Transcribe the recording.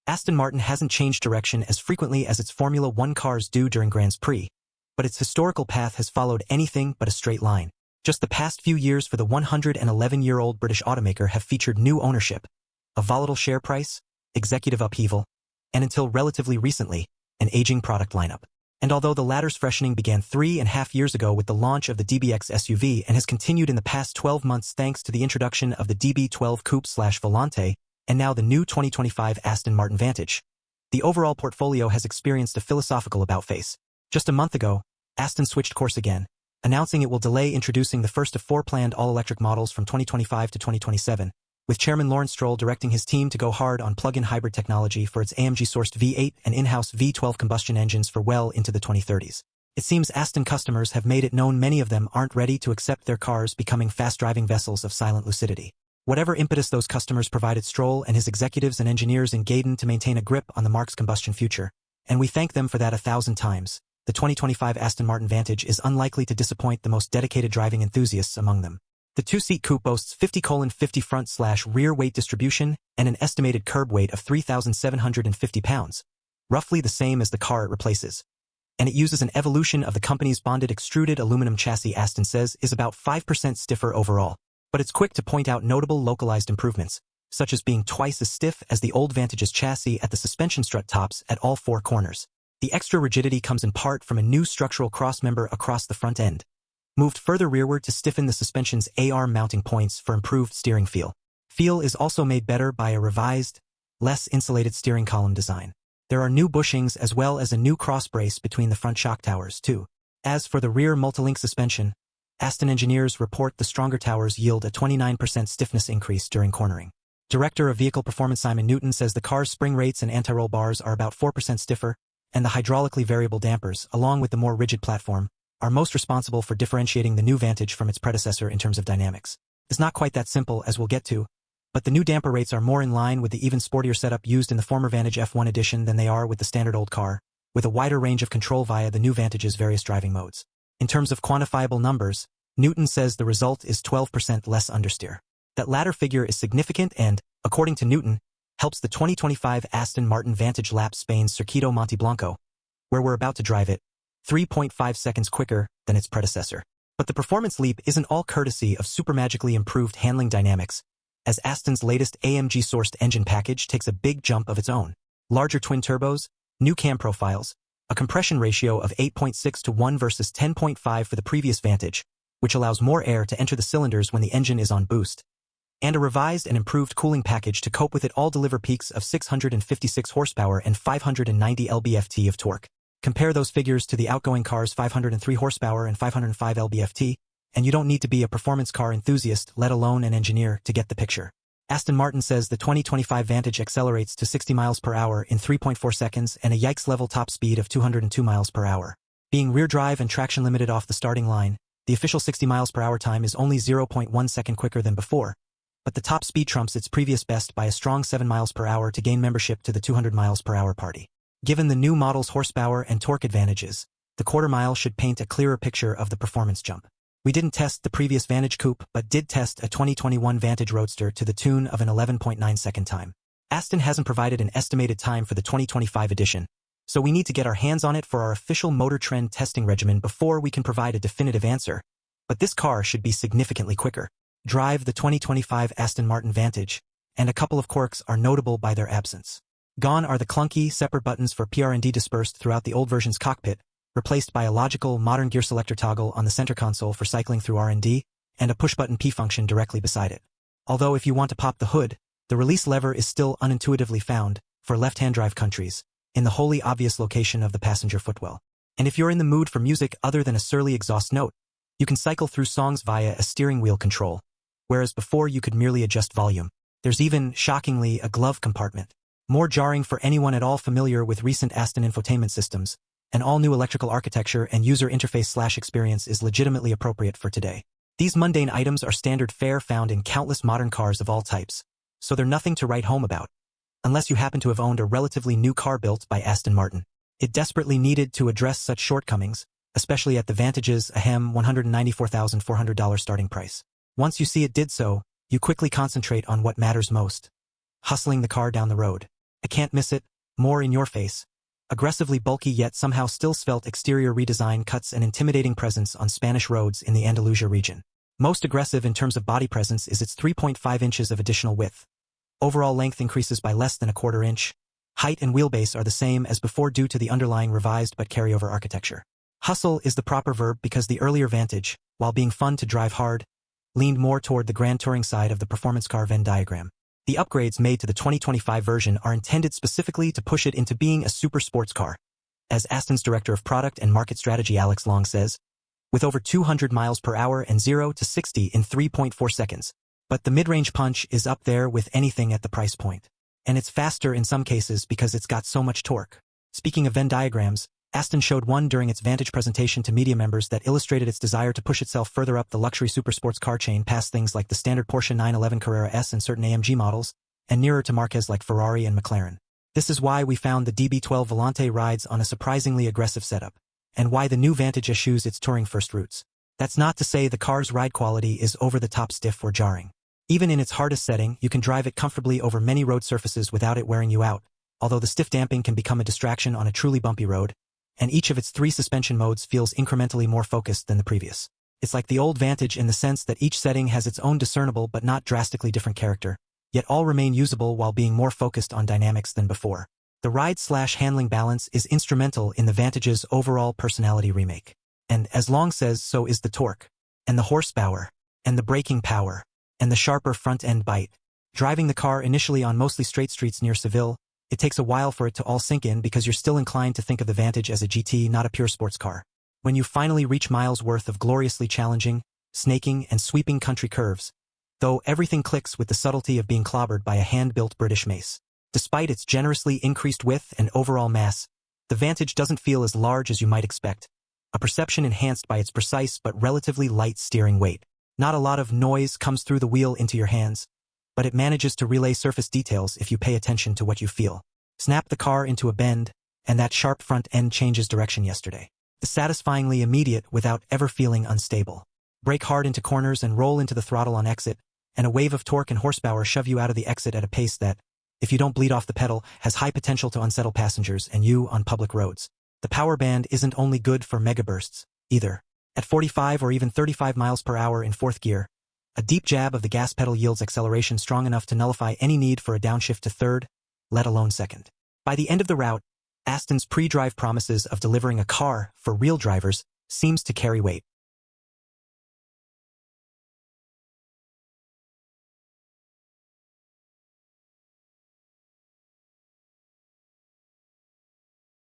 Aston Martin hasn't changed direction as frequently as its Formula One cars do during Grand Prix, but its historical path has followed anything but a straight line. Just the past few years for the 111-year-old British automaker have featured new ownership, a volatile share price, executive upheaval, and until relatively recently, an aging product lineup. And although the latter's freshening began 3.5 years ago with the launch of the DBX SUV and has continued in the past 12 months thanks to the introduction of the DB12 Coupe/Volante and now the new 2025 Aston Martin Vantage, the overall portfolio has experienced a philosophical about-face. Just a month ago, Aston switched course again, announcing it will delay introducing the first of 4 planned all-electric models from 2025 to 2027, with Chairman Lawrence Stroll directing his team to go hard on plug-in hybrid technology for its AMG-sourced V8 and in-house V12 combustion engines for well into the 2030s. It seems Aston customers have made it known many of them aren't ready to accept their cars becoming fast-driving vessels of silent lucidity. Whatever impetus those customers provided Stroll and his executives and engineers in Gaydon to maintain a grip on the marque's combustion future, and we thank them for that 1,000 times. The 2025 Aston Martin Vantage is unlikely to disappoint the most dedicated driving enthusiasts among them. The two-seat coupe boasts 50/50 front/rear weight distribution and an estimated curb weight of 3,750 pounds, roughly the same as the car it replaces. And it uses an evolution of the company's bonded extruded aluminum chassis. Aston says is about 5% stiffer overall, but it's quick to point out notable localized improvements, such as being twice as stiff as the old Vantage's chassis at the suspension strut tops at all 4 corners. The extra rigidity comes in part from a new structural crossmember across the front end, moved further rearward to stiffen the suspension's A-arm mounting points for improved steering feel. Feel is also made better by a revised, less insulated steering column design. There are new bushings as well as a new cross brace between the front shock towers, too. As for the rear multilink suspension, Aston engineers report the stronger towers yield a 29% stiffness increase during cornering. Director of Vehicle Performance Simon Newton says the car's spring rates and anti-roll bars are about 4% stiffer, and the hydraulically variable dampers, along with the more rigid platform, are most responsible for differentiating the new Vantage from its predecessor in terms of dynamics. It's not quite that simple, as we'll get to, but the new damper rates are more in line with the even sportier setup used in the former Vantage F1 edition than they are with the standard old car, with a wider range of control via the new Vantage's various driving modes. In terms of quantifiable numbers, Newton says the result is 12% less understeer. That latter figure is significant and, according to Newton, helps the 2025 Aston Martin Vantage lap Spain's Circuito Monteblanco, where we're about to drive it, 3.5 seconds quicker than its predecessor. But the performance leap isn't all courtesy of supermagically improved handling dynamics, as Aston's latest AMG-sourced engine package takes a big jump of its own. Larger twin turbos, new cam profiles, a compression ratio of 8.6 to 1 versus 10.5 for the previous Vantage, which allows more air to enter the cylinders when the engine is on boost, and a revised and improved cooling package to cope with it all deliver peaks of 656 horsepower and 590 lb-ft of torque. Compare those figures to the outgoing car's 503 horsepower and 505 lb-ft, and you don't need to be a performance car enthusiast, let alone an engineer, to get the picture. Aston Martin says the 2025 Vantage accelerates to 60 miles per hour in 3.4 seconds and a yikes-level top speed of 202 miles per hour. Being rear drive and traction limited off the starting line, the official 60 miles per hour time is only 0.1 second quicker than before, but the top speed trumps its previous best by a strong 7 miles per hour to gain membership to the 200 miles per hour party. Given the new model's horsepower and torque advantages, the quarter mile should paint a clearer picture of the performance jump. We didn't test the previous Vantage Coupe but did test a 2021 Vantage Roadster to the tune of an 11.9 second time. Aston hasn't provided an estimated time for the 2025 edition, so we need to get our hands on it for our official Motor Trend testing regimen before we can provide a definitive answer, but this car should be significantly quicker. Drive the 2025 Aston Martin Vantage, and a couple of quirks are notable by their absence. Gone are the clunky, separate buttons for PR&D dispersed throughout the old version's cockpit, replaced by a logical, modern gear selector toggle on the center console for cycling through R&D, and a push-button P function directly beside it. Although if you want to pop the hood, the release lever is still unintuitively found, for left-hand drive countries, in the wholly obvious location of the passenger footwell. And if you're in the mood for music other than a surly exhaust note, you can cycle through songs via a steering wheel control, whereas before you could merely adjust volume. There's even, shockingly, a glove compartment. More jarring for anyone at all familiar with recent Aston infotainment systems, an all-new electrical architecture and user interface/experience is legitimately appropriate for today. These mundane items are standard fare found in countless modern cars of all types, so they're nothing to write home about, unless you happen to have owned a relatively new car built by Aston Martin. It desperately needed to address such shortcomings, especially at the Vantage's $194,400 starting price. Once you see it did so, you quickly concentrate on what matters most: hustling the car down the road. I can't miss it, more in your face. Aggressively bulky yet somehow still svelte exterior redesign cuts an intimidating presence on Spanish roads in the Andalusia region. Most aggressive in terms of body presence is its 3.5 inches of additional width. Overall length increases by less than a quarter inch. Height and wheelbase are the same as before due to the underlying revised but carryover architecture. Hustle is the proper verb because the earlier Vantage, while being fun to drive hard, leaned more toward the Grand Touring side of the performance car Venn diagram. The upgrades made to the 2025 version are intended specifically to push it into being a super sports car. As Aston's Director of Product and Market Strategy Alex Long says, with over 200 miles per hour and 0 to 60 in 3.4 seconds. But the mid-range punch is up there with anything at the price point. And it's faster in some cases because it's got so much torque. Speaking of Venn diagrams, Aston showed one during its Vantage presentation to media members that illustrated its desire to push itself further up the luxury supersports car chain past things like the standard Porsche 911 Carrera S and certain AMG models, and nearer to marques like Ferrari and McLaren. This is why we found the DB12 Volante rides on a surprisingly aggressive setup, and why the new Vantage eschews its touring first routes. That's not to say the car's ride quality is over-the-top stiff or jarring. Even in its hardest setting, you can drive it comfortably over many road surfaces without it wearing you out, although the stiff damping can become a distraction on a truly bumpy road, and each of its 3 suspension modes feels incrementally more focused than the previous. It's like the old Vantage in the sense that each setting has its own discernible but not drastically different character, yet all remain usable while being more focused on dynamics than before. The ride/handling balance is instrumental in the Vantage's overall personality remake. And, as Long says, so is the torque, and the horsepower, and the braking power, and the sharper front-end bite. Driving the car initially on mostly straight streets near Seville, it takes a while for it to all sink in because you're still inclined to think of the Vantage as a GT, not a pure sports car. When you finally reach miles worth of gloriously challenging, snaking, and sweeping country curves, though everything clicks with the subtlety of being clobbered by a hand-built British mace. Despite its generously increased width and overall mass, the Vantage doesn't feel as large as you might expect, a perception enhanced by its precise but relatively light steering weight. Not a lot of noise comes through the wheel into your hands, but it manages to relay surface details if you pay attention to what you feel. Snap the car into a bend, and that sharp front end changes direction yesterday. It's satisfyingly immediate without ever feeling unstable. Brake hard into corners and roll into the throttle on exit, and a wave of torque and horsepower shove you out of the exit at a pace that, if you don't bleed off the pedal, has high potential to unsettle passengers and you on public roads. The power band isn't only good for megabursts, either. At 45 or even 35 miles per hour in 4th gear, a deep jab of the gas pedal yields acceleration strong enough to nullify any need for a downshift to 3rd, let alone 2nd. By the end of the route, Aston's pre-drive promises of delivering a car for real drivers seems to carry weight.